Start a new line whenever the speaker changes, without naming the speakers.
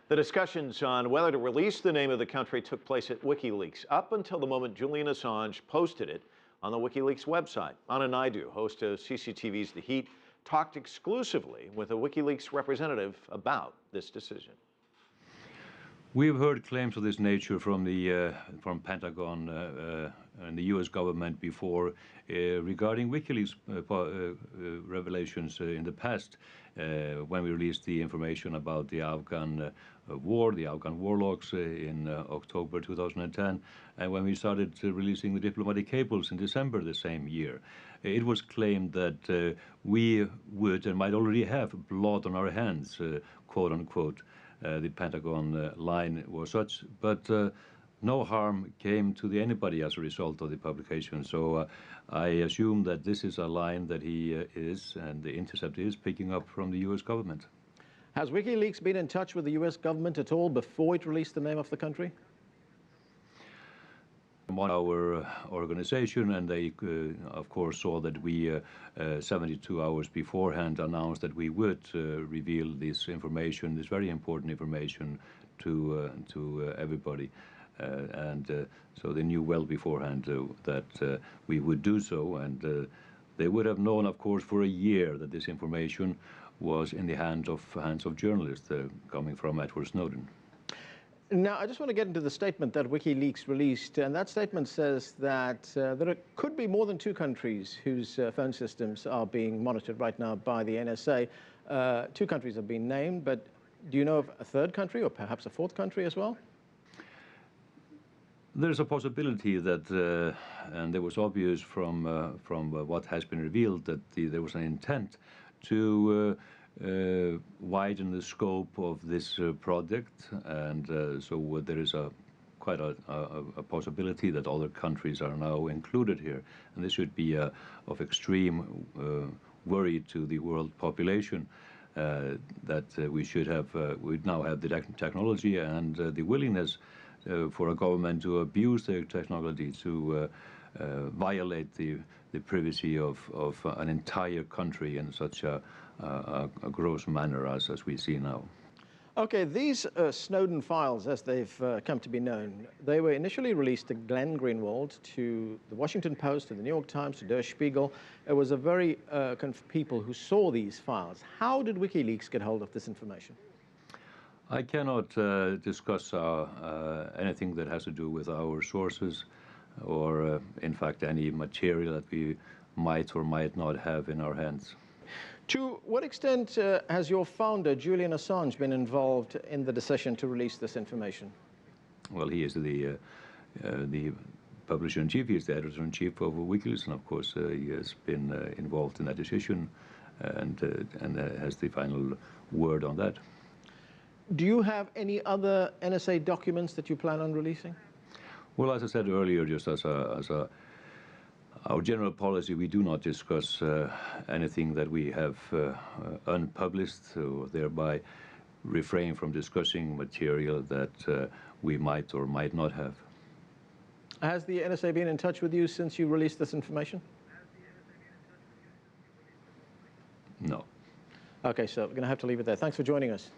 The discussions on whether to release the name of the country took place at Wikileaks up until the moment Julian Assange posted it on the Wikileaks website. Anna Naidu, host of CCTV's The Heat, talked exclusively with a Wikileaks representative about this decision.
We've heard claims of this nature from the Pentagon and the U.S. government before regarding WikiLeaks revelations in the past when we released the information about the Afghan war, the Afghan warlocks in October 2010, and when we started releasing the diplomatic cables in December the same year. It was claimed that we would and might already have blood on our hands, quote unquote. The Pentagon line was such, but no harm came to anybody as a result of the publication. So I assume that this is a line that he is, and the Intercept is, picking up from the U.S. government.
Has WikiLeaks been in touch with the U.S. government at all before it released the name of the country?
Our organization, and they of course saw that we 72 hours beforehand announced that we would reveal this information, this very important information, to everybody, and so they knew well beforehand that we would do so, and they would have known, of course, for a year that this information was in the hands of journalists coming from Edward Snowden.
Now, I just want to get into the statement that WikiLeaks released, and that statement says that there could be more than 2 countries whose phone systems are being monitored right now by the NSA. 2 countries have been named, but do you know of a 3rd country or perhaps a 4th country as well?
There's a possibility that, and it was obvious from what has been revealed, that there was an intent to widen the scope of this project, and so there is quite a possibility that other countries are now included here, and this should be of extreme worry to the world population, that we now have the technology and the willingness for a government to abuse their technology to violate the privacy of an entire country in such a gross manner as we see now.
Okay, these Snowden files, as they've come to be known, they were initially released to Glenn Greenwald, to the Washington Post, to the New York Times, to Der Spiegel. It was a very kind of people who saw these files. How did WikiLeaks get hold of this information?
I cannot discuss anything that has to do with our sources, or in fact any material that we might or might not have in our hands.
To what extent has your founder, Julian Assange, been involved in the decision to release this information?
Well, he is the publisher-in-chief, he is the editor-in-chief of Wikileaks, and of course he has been involved in that decision and has the final word on that.
Do you have any other NSA documents that you plan on releasing?
Well, as I said earlier, just as our general policy, we do not discuss anything that we have unpublished, so thereby refrain from discussing material that we might or might not have.
Has the NSA been in touch with you since you released this information?
No.
Okay, so we're going to have to leave it there. Thanks for joining us.